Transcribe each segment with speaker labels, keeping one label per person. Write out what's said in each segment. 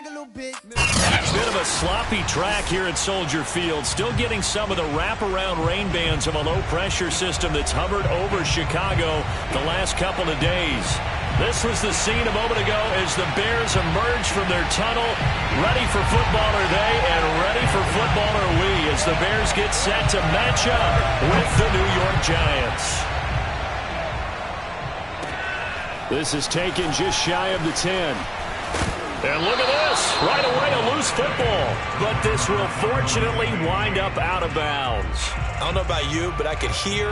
Speaker 1: Bit of a sloppy track here at Soldier Field. Still getting some of the wraparound rain bands of a low-pressure system that's hovered over Chicago the last couple of days. This was the scene a moment ago as the Bears emerged from their tunnel. Ready for football are they, and ready for football are we as the Bears get set to match up with the New York Giants. This is taken just shy of the 10. And look at this. Right away, a loose football. But this will fortunately wind up out of bounds.
Speaker 2: I don't know about you, but I could hear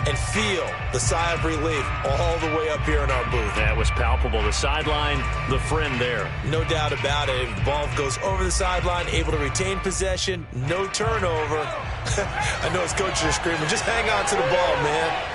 Speaker 2: and feel the sigh of relief all the way up here in our booth.
Speaker 1: That was palpable. The sideline, the friend there.
Speaker 2: No doubt about it. If the ball goes over the sideline, able to retain possession, no turnover. I know his coaches are screaming, just hang on to the ball, man.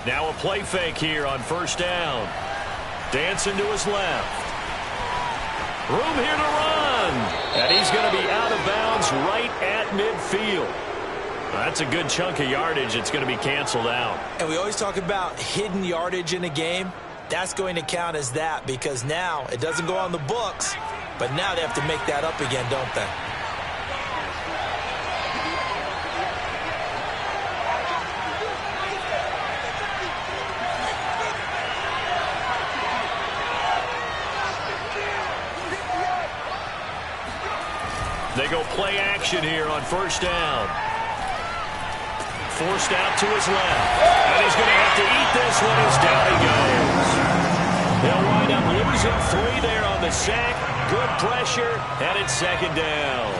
Speaker 1: Now a play fake here on first down. Dancing to his left. Room here to run. And he's going to be out of bounds right at midfield. That's a good chunk of yardage. It's going to be canceled out.
Speaker 2: And we always talk about hidden yardage in a game. That's going to count as that because now it doesn't go on the books, but now they have to make that up again, don't they?
Speaker 1: They go play action here on first down. Forced out to his left. And he's going to have to eat this one as down he goes. They'll wind up losing 3 there on the sack. Good pressure. And it's second down.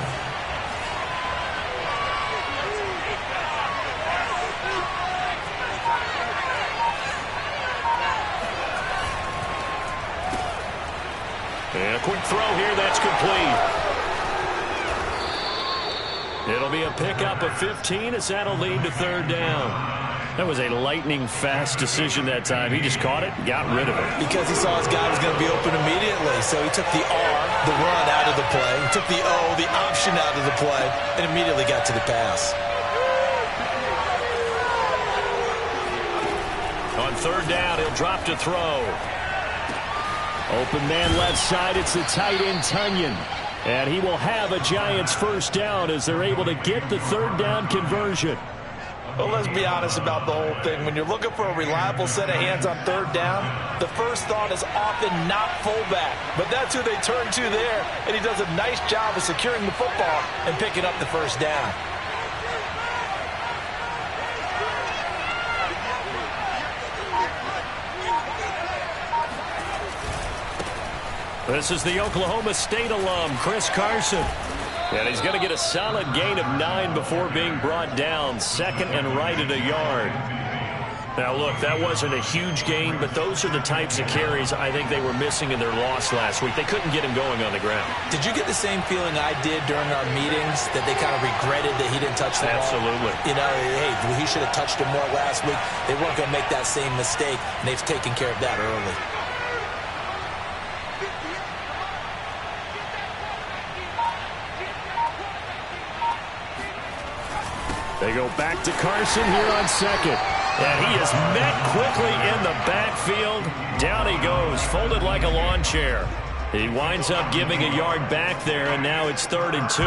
Speaker 1: And a quick throw here. That's complete. It'll be a pickup of 15 as that'll lead to third down. That was a lightning-fast decision that time. He just caught it and got rid of it.
Speaker 2: Because he saw his guy was going to be open immediately. So he took the R, the run, out of the play. He took the O, the option out of the play, and immediately got to the pass.
Speaker 1: On third down, he'll drop to throw. Open man left side. It's the tight end, Tunyon. And he will have a Giants first down as they're able to get the third down conversion.
Speaker 2: Well, let's be honest about the whole thing. When you're looking for a reliable set of hands on third down, the first thought is often not fullback. But that's who they turn to there, and he does a nice job of securing the football and picking up the first down.
Speaker 1: This is the Oklahoma State alum, Chris Carson. And he's going to get a solid gain of 9 before being brought down. Second and right at a yard. Now, look, that wasn't a huge gain, but those are the types of carries I think they were missing in their loss last week. They couldn't get him going on the ground.
Speaker 2: Did you get the same feeling I did during our meetings, that they kind of regretted that he didn't touch the ball?
Speaker 1: Absolutely.
Speaker 2: You know, hey, he should have touched him more last week. They weren't going to make that same mistake, and they've taken care of that early.
Speaker 1: They go back to Carson here on second. And he is met quickly in the backfield. Down he goes, folded like a lawn chair. He winds up giving a yard back there, and now it's 3rd and 2.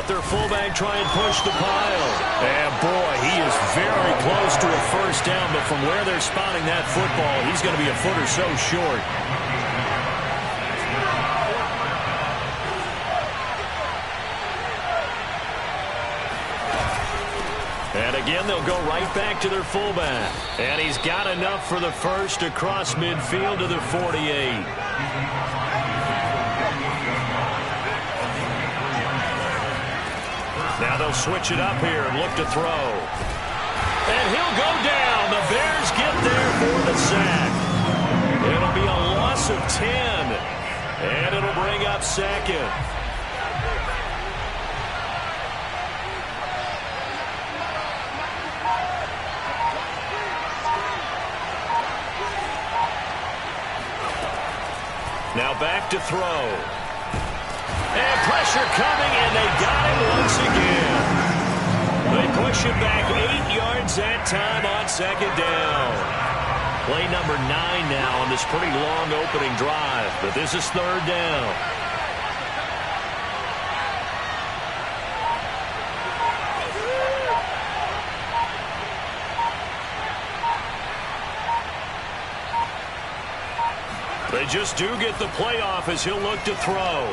Speaker 1: Their fullback try and push the pile. And boy, he is very close to a first down, but from where they're spotting that football, he's going to be a foot or so short. And Again, they'll go right back to their fullback. And he's got enough for the first across midfield to the 48. Now they'll switch it up here and look to throw. And he'll go down. The Bears get there for the sack. It'll be a loss of 10. And it'll bring up second. Now back to throw. And pressure coming, and they got him once again. They push him back 8 yards that time on second down. Play number 9 now on this pretty long opening drive, but this is third down. They just do get the play off as he'll look to throw.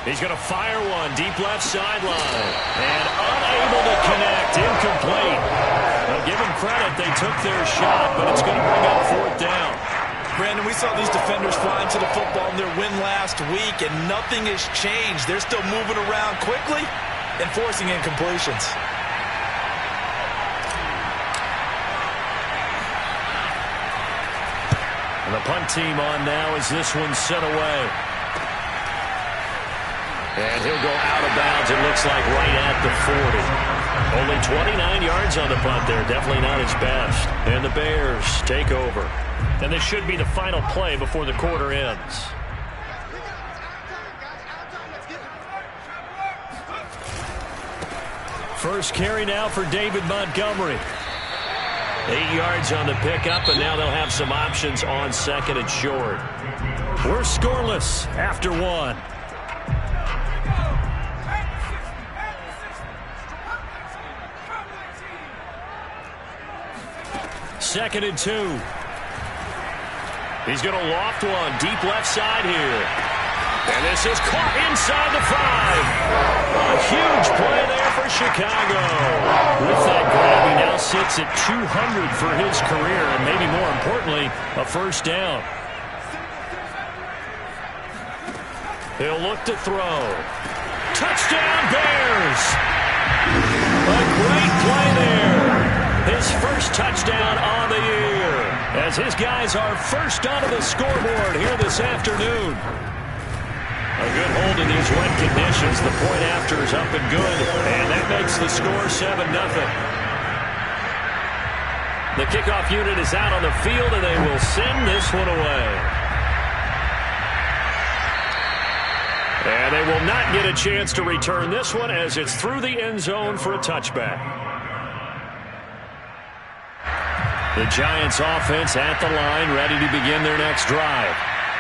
Speaker 1: He's going to fire one deep left sideline. And unable to connect. Incomplete. Now give them credit. They took their shot, but it's going to bring up fourth down.
Speaker 2: Brandon, we saw these defenders flying to the football in their win last week, and nothing has changed. They're still moving around quickly and forcing incompletions.
Speaker 1: And the punt team on now as this one's set away. And he'll go out of bounds, it looks like, right at the 40. Only 29 yards on the punt there. Definitely not his best. And the Bears take over. And this should be the final play before the quarter ends. First carry now for David Montgomery. 8 yards on the pickup, and now they'll have some options on second and short. We're scoreless after one. Second and 2. He's going to loft one deep left side here. And this is caught inside the 5. A huge play there for Chicago. With that grab, he now sits at 200 for his career, and maybe more importantly, a first down. He'll look to throw. Touchdown, Bears! A great play there. His first touchdown on the year, as his guys are first onto the scoreboard here this afternoon. A good hold in these wet conditions. The point after is up and good, and that makes the score 7-0. The kickoff unit is out on the field, and they will send this one away. And they will not get a chance to return this one as it's through the end zone for a touchback. The Giants offense at the line, ready to begin their next drive.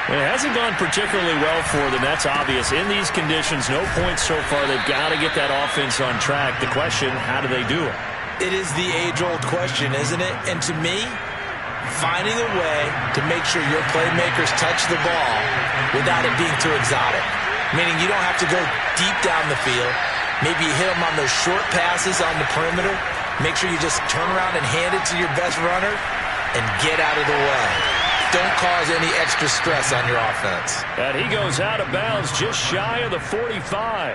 Speaker 1: It hasn't gone particularly well for them, that's obvious. In these conditions, no points so far. They've got to get that offense on track. The question, how do they do it?
Speaker 2: It is the age-old question, isn't it? And to me, finding a way to make sure your playmakers touch the ball without it being too exotic. Meaning you don't have to go deep down the field. Maybe you hit them on those short passes on the perimeter. Make sure you just turn around and hand it to your best runner and get out of the way. Don't cause any extra stress on your offense.
Speaker 1: And he goes out of bounds just shy of the 45.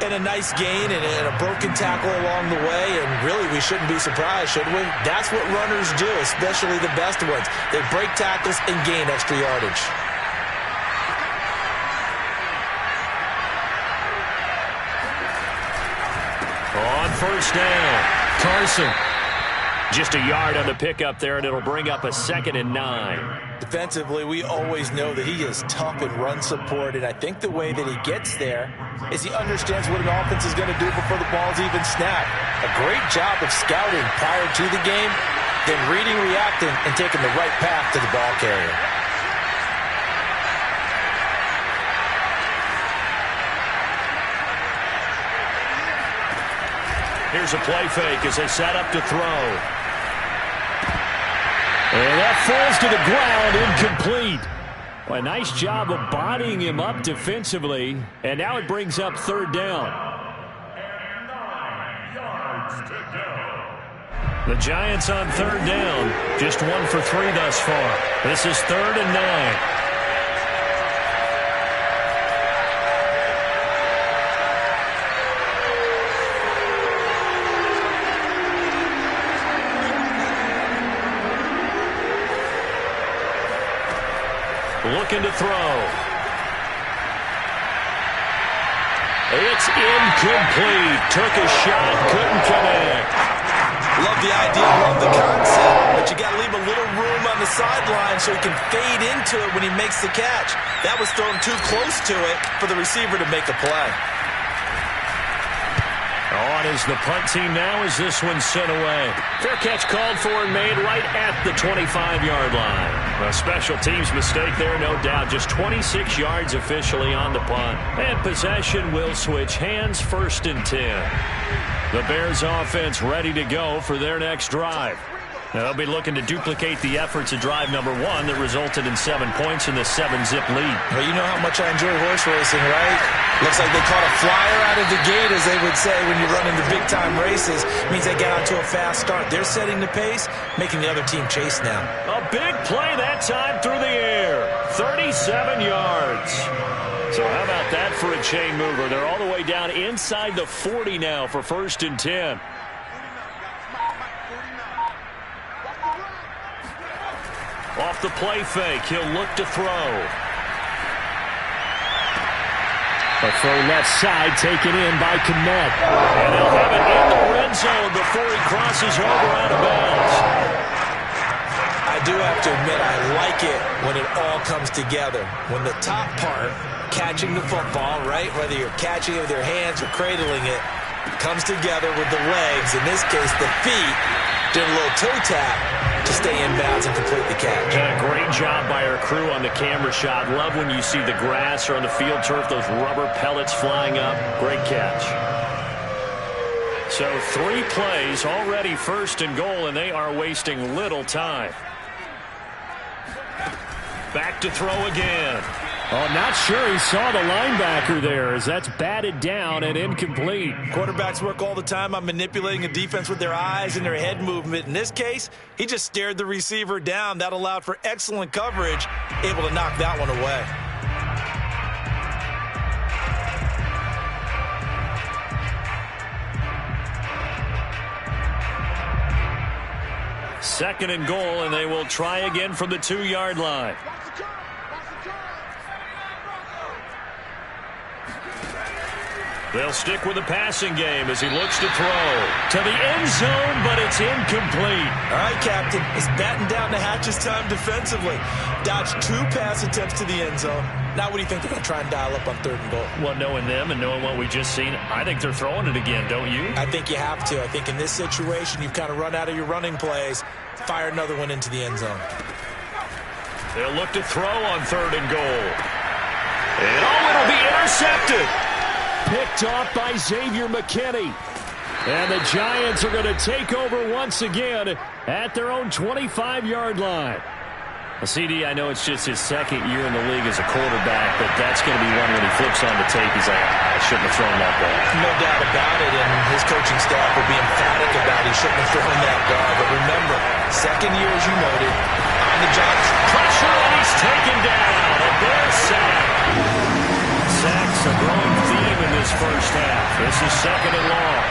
Speaker 2: And a nice gain and a broken tackle along the way, and really we shouldn't be surprised, should we? That's what runners do, especially the best ones. They break tackles and gain extra yardage.
Speaker 1: On first down, Carson. Just a yard on the pickup there, and it'll bring up a 2nd and 9.
Speaker 2: Defensively, we always know that he is tough in run support, and I think the way that he gets there is he understands what an offense is going to do before the ball's even snapped. A great job of scouting prior to the game, then reading, reacting, and taking the right path to the ball carrier.
Speaker 1: Here's a play fake as they set up to throw. And that falls to the ground, incomplete. Well, a nice job of bodying him up defensively. And now it brings up third down. The Giants on third down, just 1 for 3 thus far. This is 3rd and 9. Looking to throw. It's incomplete. Took a shot, couldn't connect.
Speaker 2: Love the idea, love the concept, but you got to leave a little room on the sideline so he can fade into it when he makes the catch. That was thrown too close to it for the receiver to make a play.
Speaker 1: On is the punt team now as this one's sent away. Fair catch called for and made right at the 25-yard line. A special teams mistake there, no doubt. Just 26 yards officially on the punt. And possession will switch hands, 1st and 10. The Bears offense ready to go for their next drive. Now, they'll be looking to duplicate the efforts of drive number 1 that resulted in 7 points in the 7-zip lead.
Speaker 2: Well, you know how much I enjoy horse racing, right? Looks like they caught a flyer out of the gate, as they would say when you're running the big-time races. It means they get onto a fast start. They're setting the pace, making the other team chase now.
Speaker 1: A big play that time through the air. 37 yards. So how about that for a chain mover? They're all the way down inside the 40 now for 1st and 10. Off the play fake, he'll look to throw. A throw left side taken in by Kmet. And they'll have it in the red zone before he crosses over out of bounds.
Speaker 2: I do have to admit, I like it when it all comes together. When the top part, catching the football, right, whether you're catching it with your hands or cradling it, comes together with the legs, in this case the feet, doing a little toe tap to stay in bounds and complete the catch.
Speaker 1: And a great job by our crew on the camera shot. Love when you see the grass or on the field turf, those rubber pellets flying up. Great catch. So 3 plays, already 1st and goal, and they are wasting little time. Back to throw again. Oh, not sure he saw the linebacker there as that's batted down and incomplete.
Speaker 2: Quarterbacks work all the time on manipulating a defense with their eyes and their head movement. In this case, he just stared the receiver down. That allowed for excellent coverage, able to knock that one away.
Speaker 1: Second and goal, and they will try again from the 2-yard line. They'll stick with the passing game as he looks to throw to the end zone, but it's incomplete.
Speaker 2: All right, Captain. It's batting down the hatches time defensively. Dodged 2 pass attempts to the end zone. Now what do you think they're going to try and dial up on 3rd and goal?
Speaker 1: Well, knowing them and knowing what we just seen, I think they're throwing it again, don't you?
Speaker 2: I think you have to. I think in this situation, you've kind of run out of your running plays. Fire another one into the end zone.
Speaker 1: They'll look to throw on 3rd and goal. And it'll be intercepted. Picked off by Xavier McKinney. And the Giants are going to take over once again at their own 25-yard line. CD, I know it's just his 2nd year in the league as a quarterback, but that's going to be one when he flips on the tape. He's like, I shouldn't have thrown that ball.
Speaker 2: No doubt about it, and his coaching staff will be emphatic about he shouldn't have thrown that ball. But remember, 2nd year, as you noted, on the job.
Speaker 1: Pressure, and he's taken down. A Bear sack. Sacks a growing theme in this first half. This is 2nd and long.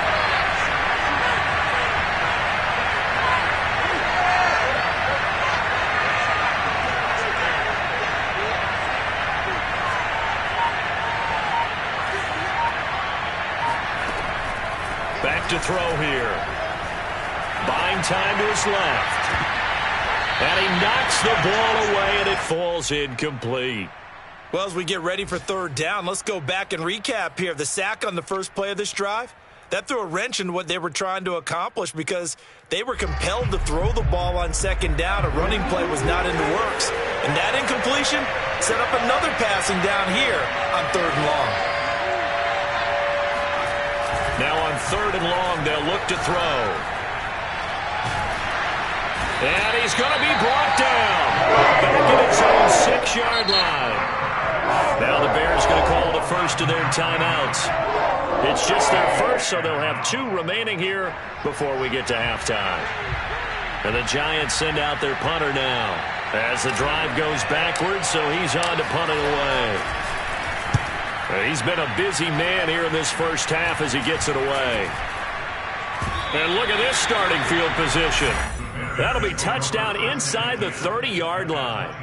Speaker 1: Back to throw here. Buying time to his left. And he knocks the ball away, and it falls incomplete.
Speaker 2: Well, as we get ready for 3rd down, let's go back and recap here. The sack on the first play of this drive, that threw a wrench in what they were trying to accomplish because they were compelled to throw the ball on 2nd down. A running play was not in the works. And that incompletion set up another passing down here on 3rd and long.
Speaker 1: Now on 3rd and long, they'll look to throw. And he's going to be brought down. Back at its own 6-yard line. Now the Bears going to call the first of their timeouts. It's just their first, so they'll have 2 remaining here before we get to halftime. And the Giants send out their punter now as the drive goes backwards, so he's on to punt it away. He's been a busy man here in this first half as he gets it away. And look at this starting field position. That'll be touchdown inside the 30-yard line.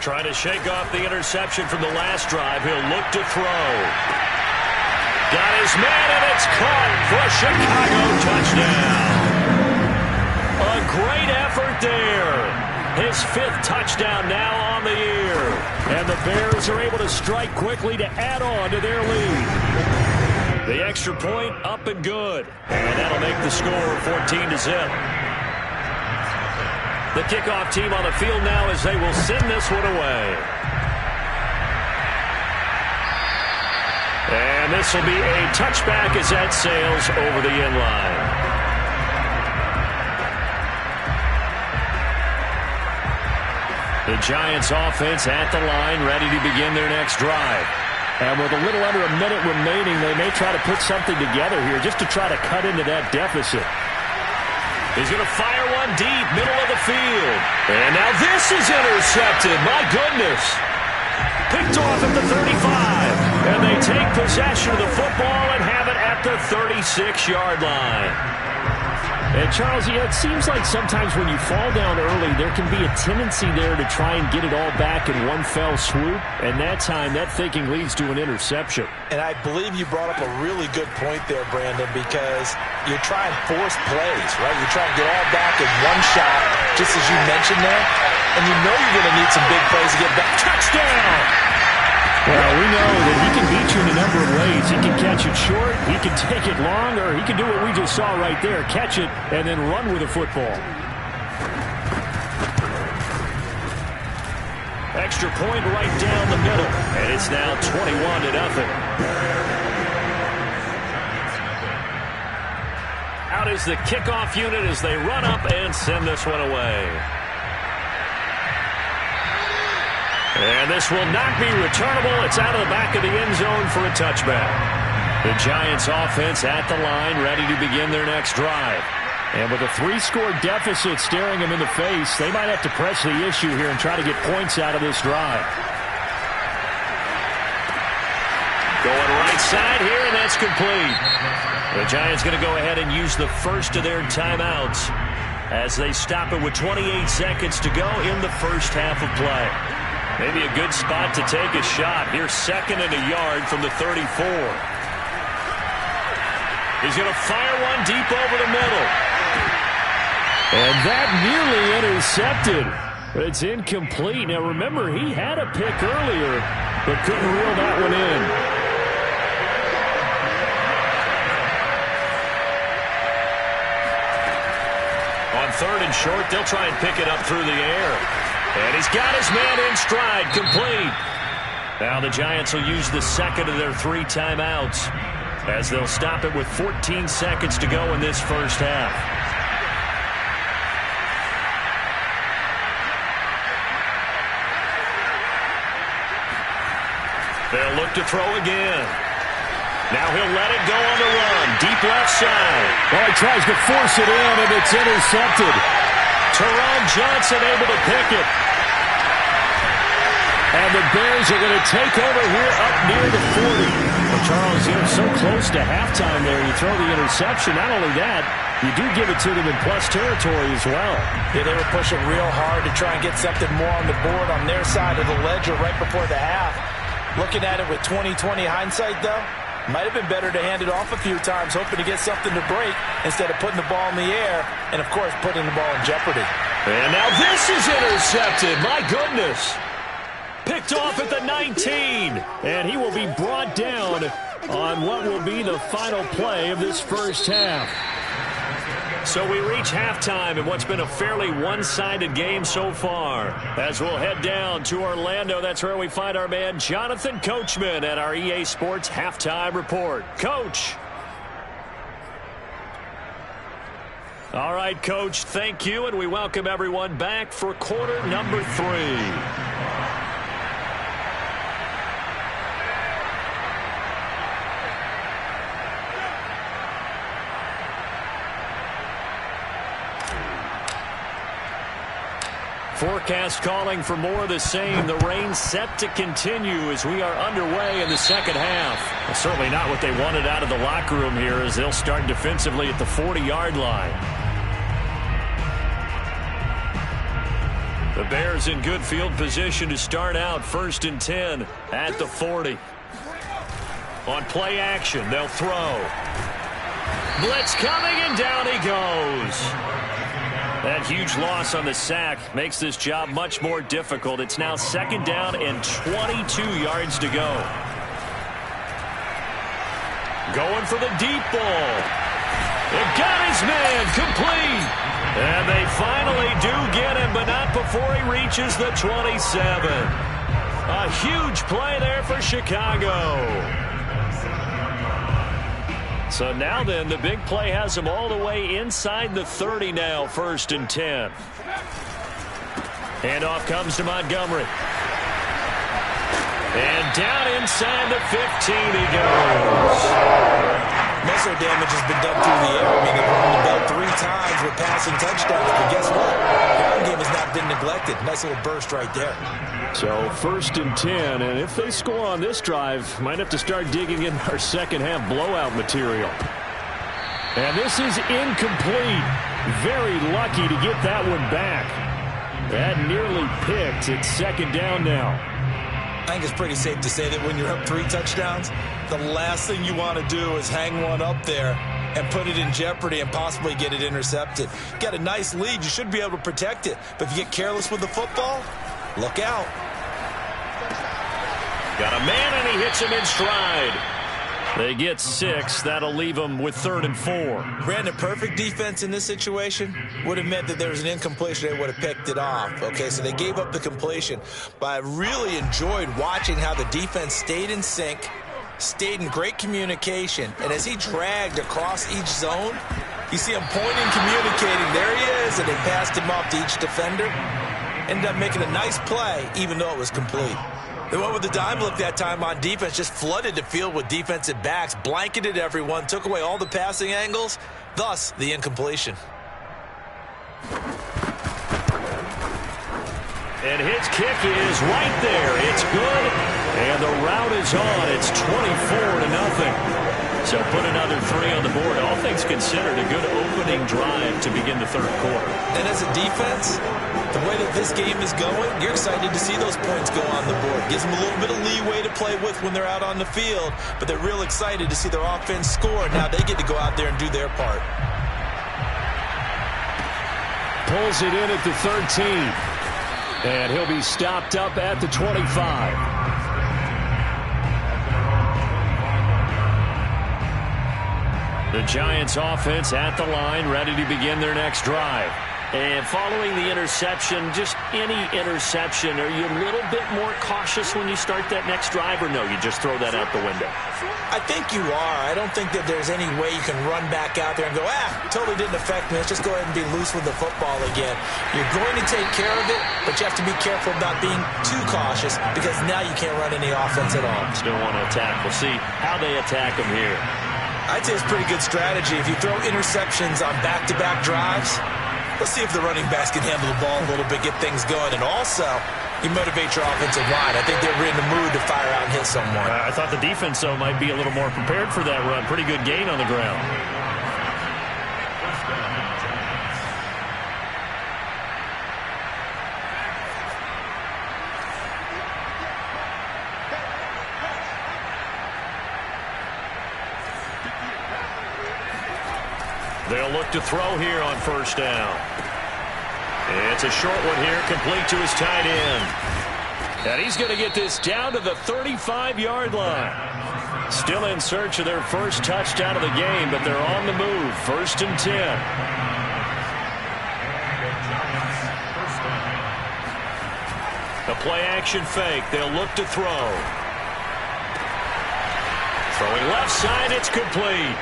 Speaker 1: Trying to shake off the interception from the last drive. He'll look to throw. Got his man, and it's caught for a Chicago touchdown. A great effort there. His 5th touchdown now on the year. And the Bears are able to strike quickly to add on to their lead. The extra point up and good. And that'll make the score 14-0. The kickoff team on the field now as they will send this one away. And this will be a touchback as that sails over the end line. The Giants offense at the line, ready to begin their next drive. And with a little under a minute remaining, they may try to put something together here just to try to cut into that deficit. He's going to fire one deep, middle of the field. And now this is intercepted. My goodness. Picked off at the 35. And they take possession of the football and have it at the 36-yard line. And, Charles, it seems like sometimes when you fall down early, there can be a tendency there to try and get it all back in one fell swoop. And that time, that thinking leads to an interception.
Speaker 2: And I believe you brought up a really good point there, Brandon, because you try and force plays, right? You try and get all back in one shot, just as you mentioned there. And you know you're going to need some big plays to get back. Touchdown!
Speaker 1: Well, we know that he can beat you in a number of ways. He can catch it short, he can take it long, or he can do what we just saw right there, catch it and then run with the football. Extra point right down the middle, and it's now 21-0. Out is the kickoff unit as they run up and send this one away. And this will not be returnable. It's out of the back of the end zone for a touchback. The Giants offense at the line, ready to begin their next drive. And with a 3-score deficit staring them in the face, they might have to press the issue here and try to get points out of this drive. Going right side here, and that's complete. The Giants going to go ahead and use the first of their timeouts as they stop it with 28 seconds to go in the first half of play. Maybe a good spot to take a shot. Here's 2nd and a yard from the 34. He's going to fire one deep over the middle. And that nearly intercepted. But it's incomplete. Now remember, he had a pick earlier, but couldn't reel that one in. On 3rd and short, they'll try and pick it up through the air. And he's got his man in stride, complete. Now the Giants will use the 2nd of their 3 timeouts as they'll stop it with 14 seconds to go in this first half. They'll look to throw again. Now he'll let it go on the run. Deep left side. Well, he tries to force it in, and it's intercepted. Teron Johnson able to pick it. And the Bears are going to take over here up near the 40. Well, Charles, you know, so close to halftime there. You throw the interception. Not only that, you do give it to them in plus territory as well.
Speaker 2: Yeah, they were pushing real hard to try and get something more on the board on their side of the ledger right before the half. Looking at it with 20/20 hindsight, though, might have been better to hand it off a few times, hoping to get something to break instead of putting the ball in the air and, of course, putting the ball in jeopardy.
Speaker 1: And now this is intercepted. My goodness. Picked off at the 19. And he will be brought down on what will be the final play of this first half. So we reach halftime in what's been a fairly one-sided game so far. As we'll head down to Orlando, that's where we find our man Jonathan Coachman at our EA Sports Halftime Report. Coach. All right, Coach, thank you, and we welcome everyone back for quarter number 3. Forecast calling for more of the same. The rain set to continue as we are underway in the second half. Well, certainly not what they wanted out of the locker room here as they'll start defensively at the 40-yard line. The Bears in good field position to start out 1st and 10 at the 40. On play action, they'll throw. Blitz coming, and down he goes. That huge loss on the sack makes this job much more difficult. It's now 2nd down and 22 yards to go. Going for the deep ball. It got his man complete. And they finally do get him, but not before he reaches the 27. A huge play there for Chicago. So now then, the big play has him all the way inside the 30 now, 1st and 10. Handoff comes to Montgomery. And down inside the 15 he goes.
Speaker 2: Muscle damage has been done through the air. I mean, they've run the bell 3 times with passing touchdowns. But guess what? The ground game has not been neglected. Nice little burst right there.
Speaker 1: So 1st and 10, and if they score on this drive, might have to start digging in our second half blowout material. And this is incomplete. Very lucky to get that one back. That nearly picked. It's 2nd down now.
Speaker 2: I think it's pretty safe to say that when you're up 3 touchdowns, the last thing you want to do is hang one up there and put it in jeopardy and possibly get it intercepted. Got a nice lead. You should be able to protect it. But if you get careless with the football, look out.
Speaker 1: Got a man, and he hits him in stride. They get 6. That'll leave them with 3rd and 4.
Speaker 2: Brandon, perfect defense in this situation would have meant that there was an incompletion. They would have picked it off. Okay, so they gave up the completion. But I really enjoyed watching how the defense stayed in sync, stayed in great communication. And as he dragged across each zone, you see him pointing, communicating. There he is, and they passed him off to each defender. Ended up making a nice play, even though it was complete. They went with the dime look that time on defense, just flooded the field with defensive backs, blanketed everyone, took away all the passing angles, thus the incompletion.
Speaker 1: And his kick is right there. It's good, and the route is on. It's 24-0. So put another 3 on the board. All things considered, a good opening drive to begin the 3rd quarter.
Speaker 2: And as a defense, the way that this game is going, you're excited to see those points go on the board. Gives them a little bit of leeway to play with when they're out on the field, but they're real excited to see their offense score. Now they get to go out there and do their part.
Speaker 1: Pulls it in at the 13. And he'll be stopped up at the 25. The Giants offense at the line, ready to begin their next drive. And following the interception, just any interception, are you a little bit more cautious when you start that next drive, or no, you just throw that out the window?
Speaker 2: I think you are. I don't think that there's any way you can run back out there and go, totally didn't affect me. Let's just go ahead and be loose with the football again. You're going to take care of it, but you have to be careful about being too cautious because now you can't run any offense at all.
Speaker 1: Still want to attack. We'll see how they attack them here.
Speaker 2: I'd say it's pretty good strategy. If you throw interceptions on back-to-back drives, let's see if the running backs can handle the ball a little bit, get things going, and also you motivate your offensive line. I think they're in the mood to fire out and hit someone.
Speaker 1: I thought the defense, though, might be a little more prepared for that run. Pretty good gain on the ground. They'll look to throw here on 1st down. It's a short one here, complete to his tight end. And he's going to get this down to the 35-yard line. Still in search of their first touchdown of the game, but they're on the move. 1st and 10. A play-action fake. They'll look to throw. Throwing left side, it's complete.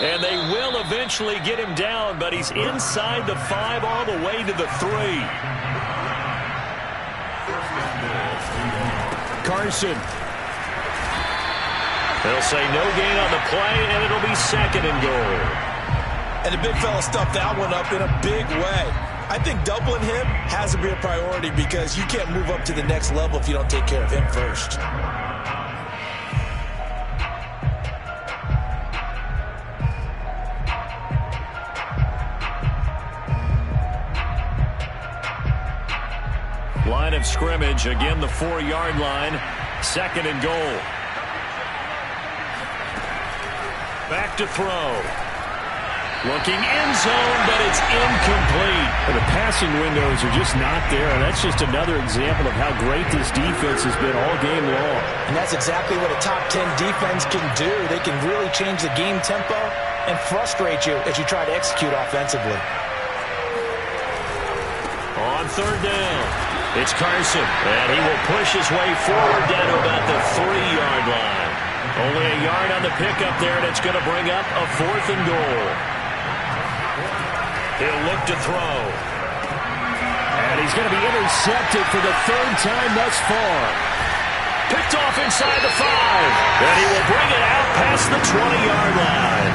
Speaker 1: And they will eventually get him down, but he's inside the 5 all the way to the 3. Carson. They'll say no gain on the play, and it'll be 2nd and goal.
Speaker 2: And the big fella stuffed that one up in a big way. I think doubling him has to be a priority because you can't move up to the next level if you don't take care of him first.
Speaker 1: Line of scrimmage, again the 4-yard line, 2nd and goal. Back to throw. Looking end zone, but it's incomplete.
Speaker 3: The passing windows are just not there, and that's just another example of how great this defense has been all game long.
Speaker 2: And that's exactly what a top 10 defense can do. They can really change the game tempo and frustrate you as you try to execute offensively.
Speaker 1: On 3rd down, it's Carson, and he will push his way forward down to about the 3-yard line. Only a yard on the pickup there, and it's going to bring up a 4th and goal. He'll look to throw.
Speaker 3: And he's going to be intercepted for the 3rd time thus far.
Speaker 1: Picked off inside the 5. And he will bring it out past the 20-yard line.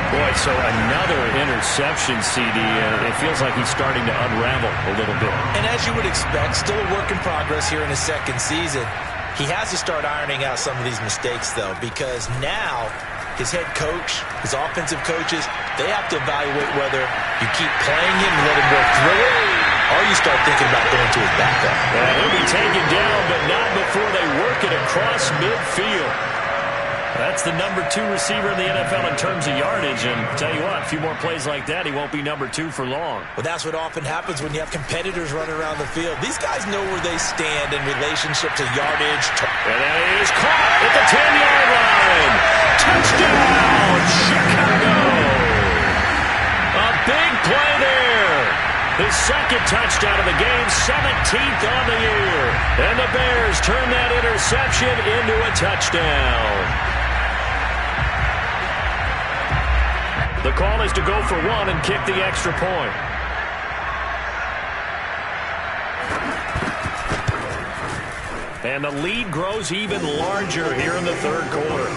Speaker 1: Boy, so another interception, CD, and it feels like he's starting to unravel a little bit.
Speaker 2: And as you would expect, still a work in progress here in his 2nd season. He has to start ironing out some of these mistakes, though, because now his head coach, his offensive coaches, they have to evaluate whether you keep playing him and let him work through it, or you start thinking about going to his backup.
Speaker 1: And he'll be taken down, but not before they work it across midfield. That's the number 2 receiver in the NFL in terms of yardage, and tell you what, a few more plays like that, he won't be number 2 for long.
Speaker 2: Well, that's what often happens when you have competitors running around the field. These guys know where they stand in relationship to yardage.
Speaker 1: And that is caught at the 10-yard line. Touchdown, Chicago! A big play there. His 2nd touchdown of the game, 17th on the year. And the Bears turn that interception into a touchdown. The call is to go for 1 and kick the extra point. And the lead grows even larger here in the 3rd quarter.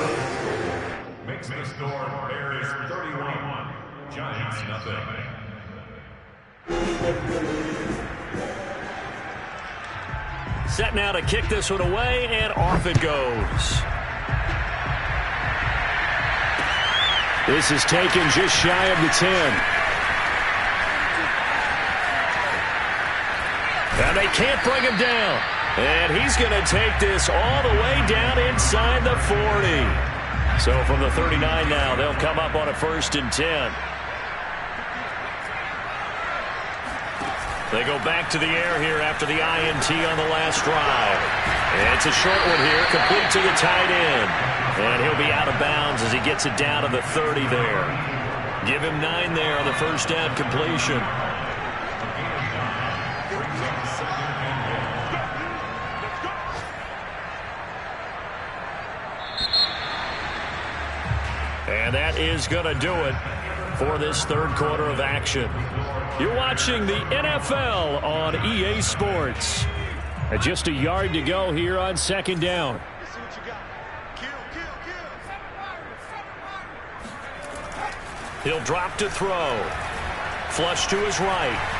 Speaker 4: Makes the score Bears 31, Giants nothing.
Speaker 1: Set now to kick this one away, and off it goes.
Speaker 3: This is taken just shy of the 10.
Speaker 1: And they can't bring him down. And he's going to take this all the way down inside the 40. So from the 39 now, they'll come up on a 1st and 10. They go back to the air here after the INT on the last drive. And it's a short one here, complete to the tight end. And he'll be out of bounds as he gets it down to the 30 there. Give him 9 there on the 1st down completion. And that is going to do it for this 3rd quarter of action. You're watching the NFL on EA Sports.
Speaker 3: And just a yard to go here on 2nd down.
Speaker 1: He'll drop to throw. Flush to his right.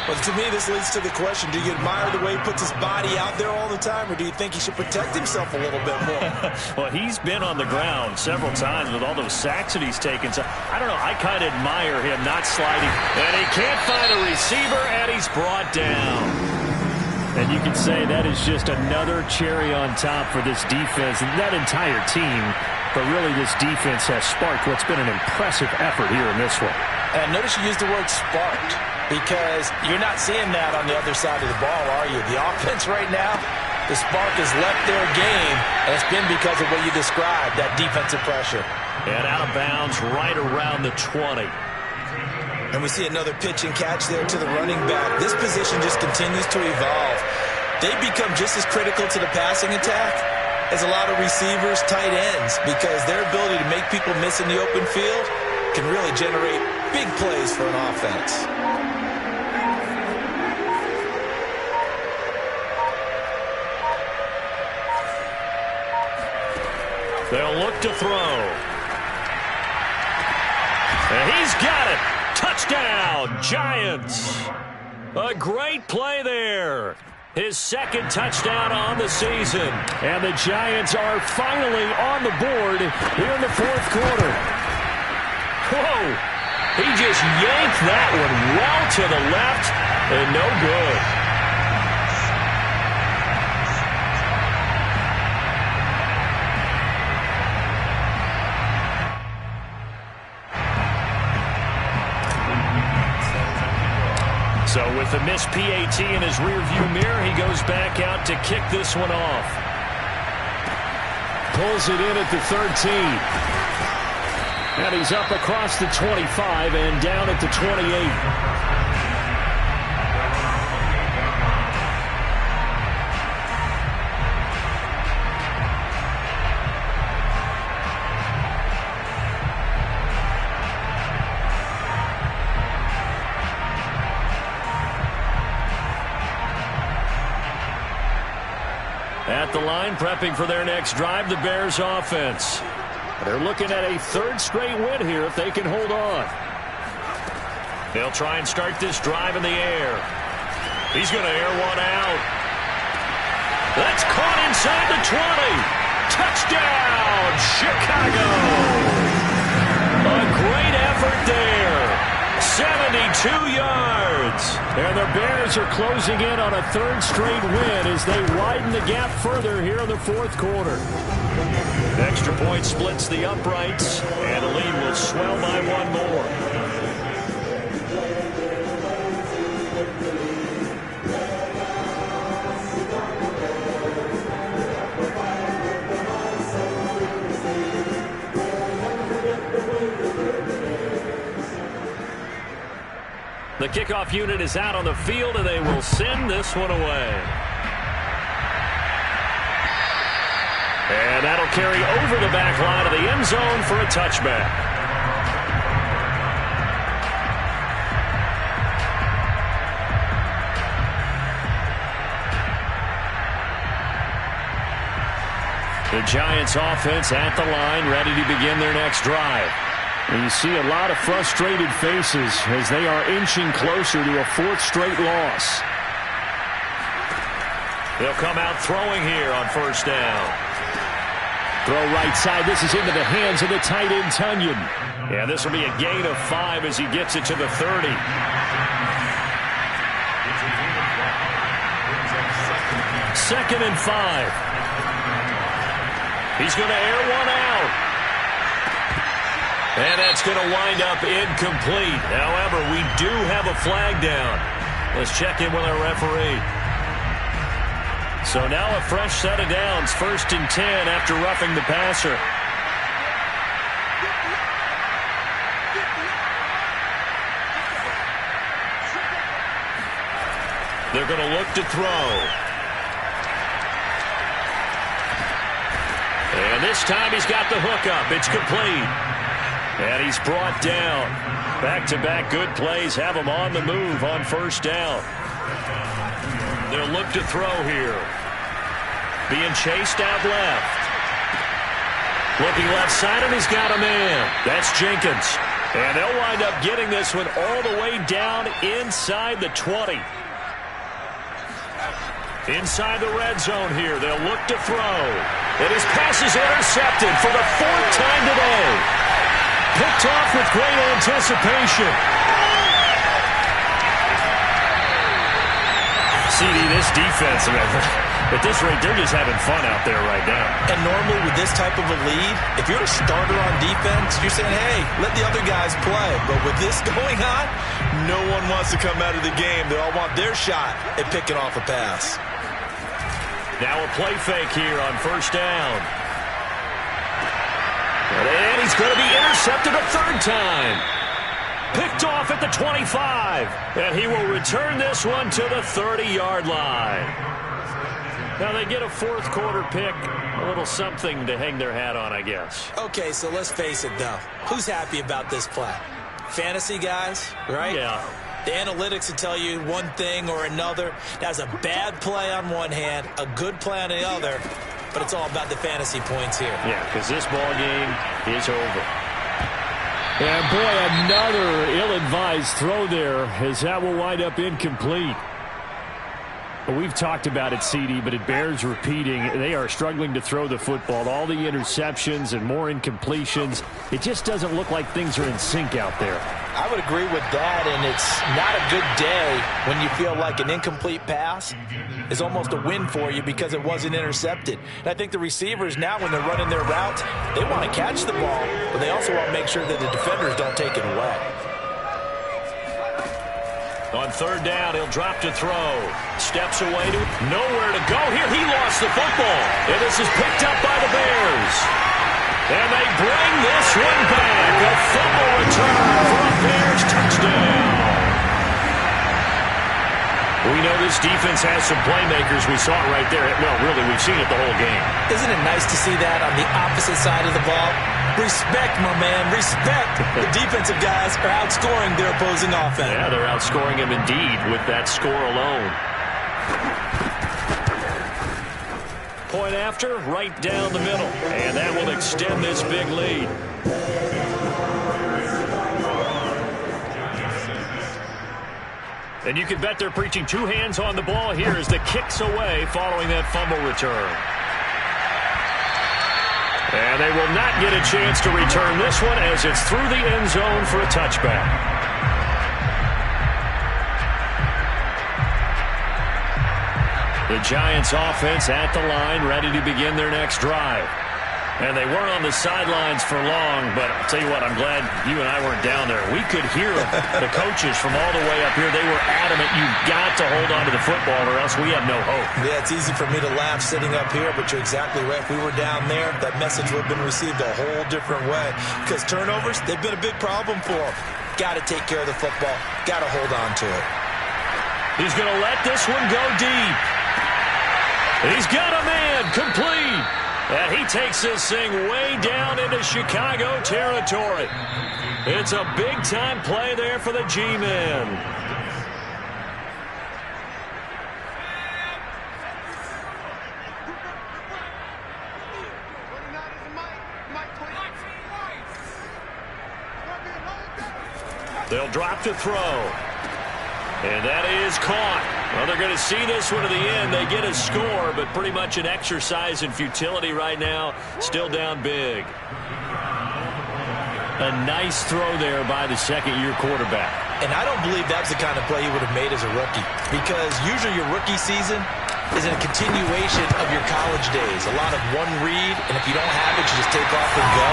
Speaker 2: Well, to me, this leads to the question, do you admire the way he puts his body out there all the time, or do you think he should protect himself a little bit more?
Speaker 1: Well, he's been on the ground several times with all those sacks that he's taken. So, I don't know, I kind of admire him not sliding. And he can't find a receiver, and he's brought down.
Speaker 3: And you can say that is just another cherry on top for this defense and that entire team. But really, this defense has sparked what's been an impressive effort here in this one.
Speaker 2: And notice you used the word sparked, because you're not seeing that on the other side of the ball, are you? The offense right now, the spark has left their game, and it's been because of what you described, that defensive pressure.
Speaker 1: And out of bounds right around the 20.
Speaker 2: And we see another pitch and catch there to the running back. This position just continues to evolve. They become just as critical to the passing attack is a lot of receivers, tight ends, because their ability to make people miss in the open field can really generate big plays for an offense.
Speaker 1: They'll look to throw. And he's got it. Touchdown, Giants. A great play there. His second touchdown on the season. And the Giants are finally on the board here in the fourth quarter. Whoa. He just yanked that one well to the left and no good. So with the missed PAT in his rearview mirror, he goes back out to kick this one off. Pulls it in at the 13. And he's up across the 25 and down at the 28. At the line, prepping for their next drive, the Bears offense. They're looking at a third straight win here if they can hold on. They'll try and start this drive in the air. He's going to air one out. That's caught inside the 20. Touchdown, Chicago! A great effort there. 72 yards. And the Bears are closing in on a third straight win as they widen the gap further here in the fourth quarter. Extra point splits the uprights, and the lead will swell by one more. The kickoff unit is out on the field, and they will send this one away. And that'll carry over the back line of the end zone for a touchback. The Giants offense at the line, ready to begin their next drive. And you see a lot of frustrated faces as they are inching closer to a fourth straight loss. They'll come out throwing here on first down. Throw right side. This is into the hands of the tight end, Tunyon. Yeah, this will be a gain of 5 as he gets it to the 30. Second and 5. He's going to air one out. And that's going to wind up incomplete. However, we do have a flag down. Let's check in with our referee. So now a fresh set of downs, 1st and 10 after roughing the passer. They're going to look to throw. And this time he's got the hook up. It's complete. And he's brought down. Back-to-back good plays have him on the move on first down. They'll look to throw here. Being chased out left. Looking left side, and he's got a man. That's Jenkins. And they'll wind up getting this one all the way down inside the 20. Inside the red zone here. They'll look to throw. And his pass is intercepted for the 4th time today. Picked off with great anticipation. CD, this defense, at this rate, they're just having fun out there right now.
Speaker 2: And normally with this type of a lead, if you're a starter on defense, you're saying, hey, let the other guys play. But with this going on, no one wants to come out of the game. They all want their shot at picking off a pass.
Speaker 1: Now a play fake here on first down. And he's going to be intercepted a 3rd time. Picked off at the 25. And he will return this one to the 30-yard line. Now they get a fourth quarter pick, a little something to hang their hat on, I guess.
Speaker 2: Okay, so let's face it, though. Who's happy about this play? Fantasy guys, right?
Speaker 1: Yeah.
Speaker 2: The analytics will tell you one thing or another. That's a bad play on one hand, a good play on the other, but it's all about the fantasy points here.
Speaker 1: Yeah, because this ball game is over. And, boy, another ill-advised throw there as that will wind up incomplete. Well, we've talked about it, CD, but it bears repeating. They are struggling to throw the football. All the interceptions and more incompletions. It just doesn't look like things are in sync out there.
Speaker 2: I would agree with that, and it's not a good day when you feel like an incomplete pass is almost a win for you because it wasn't intercepted. And I think the receivers now, when they're running their routes, they want to catch the ball, but they also want to make sure that the defenders don't take it away.
Speaker 1: On third down, he'll drop to throw. Steps away to nowhere to go here. He lost the football. And this is picked up by the Bears. And they bring this one back. A fumble return for a Bears touchdown. We know this defense has some playmakers. We saw it right there. Well, really, we've seen it the whole game.
Speaker 2: Isn't it nice to see that on the opposite side of the ball? Respect, my man, respect. The defensive guys are outscoring their opposing offense.
Speaker 1: Yeah, they're outscoring them indeed with that score alone. Point after, right down the middle. And that will extend this big lead. And you can bet they're preaching two hands on the ball here as the kick's away following that fumble return. And they will not get a chance to return this one as it's through the end zone for a touchback. The Giants offense at the line, ready to begin their next drive. And they weren't on the sidelines for long, but I'll tell you what, I'm glad you and I weren't down there. We could hear the coaches from all the way up here. They were adamant, you've got to hold on to the football or else we have no hope.
Speaker 2: Yeah, it's easy for me to laugh sitting up here, but you're exactly right. If we were down there, that message would have been received a whole different way. Because turnovers, they've been a big problem for them. Got to take care of the football. Got to hold on to it.
Speaker 1: He's going to let this one go deep. He's got a man complete. And he takes this thing way down into Chicago territory. It's a big-time play there for the G-men. They'll drop to throw. And that is caught. Well, they're going to see this one to the end. They get a score, but pretty much an exercise in futility right now. Still down big. A nice throw there by the second-year quarterback.
Speaker 2: And I don't believe that's the kind of play he would have made as a rookie. Because usually your rookie season is a continuation of your college days. A lot of one read, and if you don't have it, you just take off and go.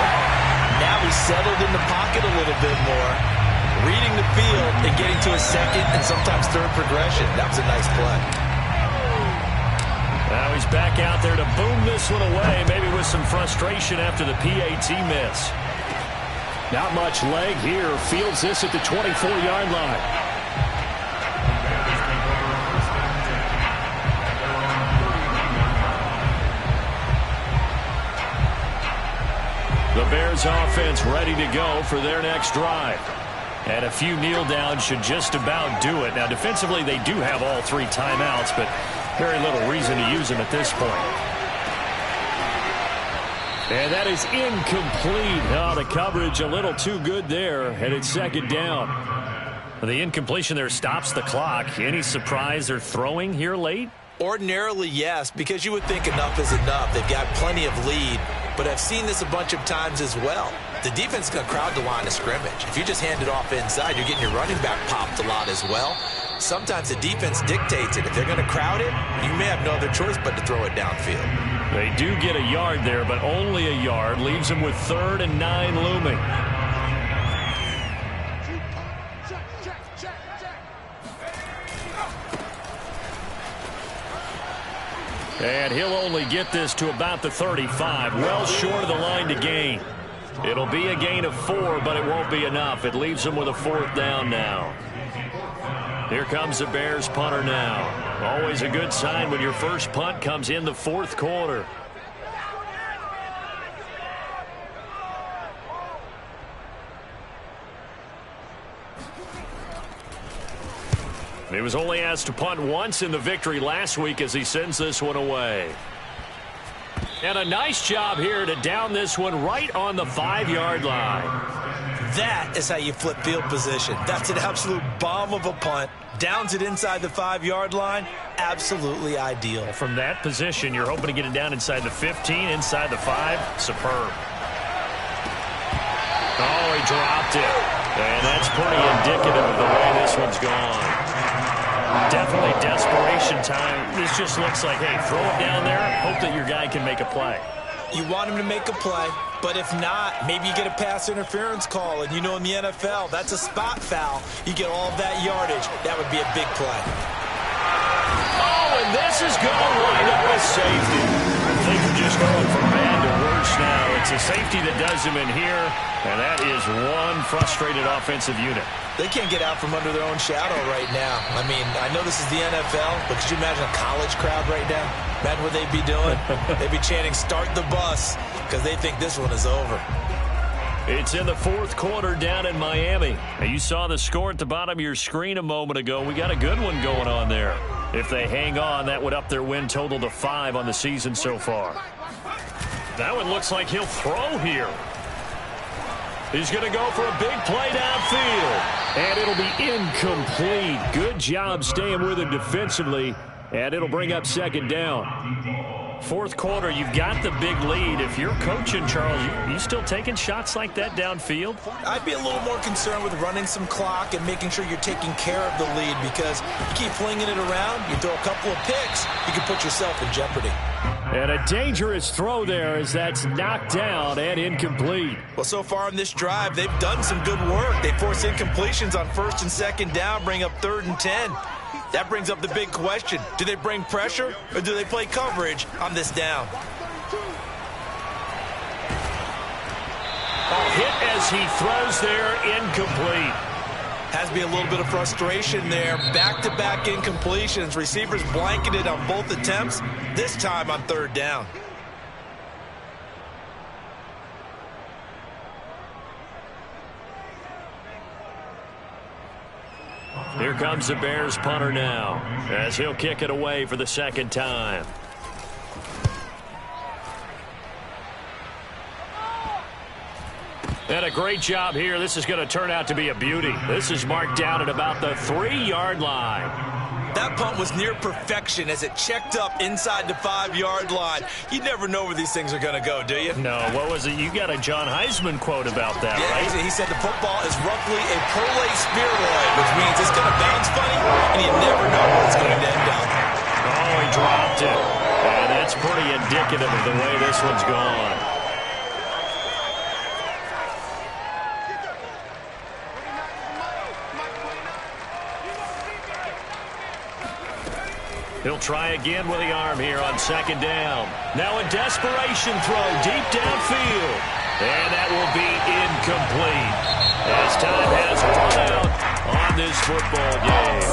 Speaker 2: Now he's settled in the pocket a little bit more. Reading the field and getting to a second and sometimes third progression. That was a nice play.
Speaker 1: Now he's back out there to boom this one away, maybe with some frustration after the PAT miss. Not much leg here. Fields this at the 24-yard line. The Bears offense ready to go for their next drive. And a few kneel downs should just about do it. Now, defensively, they do have all three timeouts, but very little reason to use them at this point. And that is incomplete. Oh, the coverage a little too good there, and it's second down. The incompletion there stops the clock. Any surprise they're throwing here late?
Speaker 2: Ordinarily, yes, because you would think enough is enough. They've got plenty of lead, but I've seen this a bunch of times as well. The defense is going to crowd the line of scrimmage. If you just hand it off inside, you're getting your running back popped a lot as well. Sometimes the defense dictates it. If they're going to crowd it, you may have no other choice but to throw it downfield.
Speaker 1: They do get a yard there, but only a yard. Leaves them with 3rd and 9 looming. And he'll only get this to about the 35. Well short of the line to gain. It'll be a gain of 4, but it won't be enough. It leaves them with a 4th down now. Here comes the Bears punter now. Always a good sign when your first punt comes in the fourth quarter. He was only asked to punt once in the victory last week as he sends this one away. And a nice job here to down this one right on the 5-yard line.
Speaker 2: That is how you flip field position. That's an absolute bomb of a punt. Downs it inside the 5-yard line. Absolutely ideal.
Speaker 1: From that position, you're hoping to get it down inside the 15, inside the 5. Superb. Oh, he dropped it. And that's pretty indicative of the way this one's gone. Definitely desperation time. This just looks like, hey, throw it down there, hope that your guy can make a play.
Speaker 2: You want him to make a play, but if not, maybe you get a pass interference call, and you know in the NFL, that's a spot foul. You get all of that yardage. That would be a big play.
Speaker 1: Oh, and this is going to wind up with safety. Things are just going from bad to worse now. It's a safety that does him in here, and that is one frustrated offensive unit.
Speaker 2: They can't get out from under their own shadow right now. I mean, I know this is the NFL, but could you imagine a college crowd right now? Imagine what they'd be doing. They'd be chanting, "Start the bus," because they think this one is over.
Speaker 1: It's in the fourth quarter down in Miami. Now, you saw the score at the bottom of your screen a moment ago. We got a good one going on there. If they hang on, that would up their win total to 5 on the season so far. That one looks like he'll throw here. He's going to go for a big play downfield. And it'll be incomplete. Good job staying with him defensively. And it'll bring up second down. Fourth quarter, you've got the big lead. If you're coaching, Charles, you still taking shots like that downfield?
Speaker 2: I'd be a little more concerned with running some clock and making sure you're taking care of the lead, because you keep flinging it around, you throw a couple of picks, you can put yourself in jeopardy.
Speaker 1: And a dangerous throw there as that's knocked down and incomplete.
Speaker 2: Well, so far in this drive, they've done some good work. They force incompletions on first and second down, bring up 3rd and 10. That brings up the big question. Do they bring pressure or do they play coverage on this down?
Speaker 1: Hit as he throws there, incomplete.
Speaker 2: Has to be a little bit of frustration there. Back-to-back incompletions. Receivers blanketed on both attempts, this time on 3rd down.
Speaker 1: Here comes the Bears punter now, as he'll kick it away for the second time. And a great job here. This is going to turn out to be a beauty. This is marked down at about the 3-yard line.
Speaker 2: That punt was near perfection as it checked up inside the 5-yard line. You never know where these things are going to go, do you?
Speaker 1: No, what was it? You got a John Heisman quote about that, right?
Speaker 2: He said the football is roughly a prolate spheroid, which means it's going to bounce funny, and you never know where it's going to end up.
Speaker 1: Oh, he dropped it. And that's pretty indicative of the way this one's gone. He'll try again with the arm here on second down. Now a desperation throw deep downfield. And that will be incomplete as time has run out on this football game.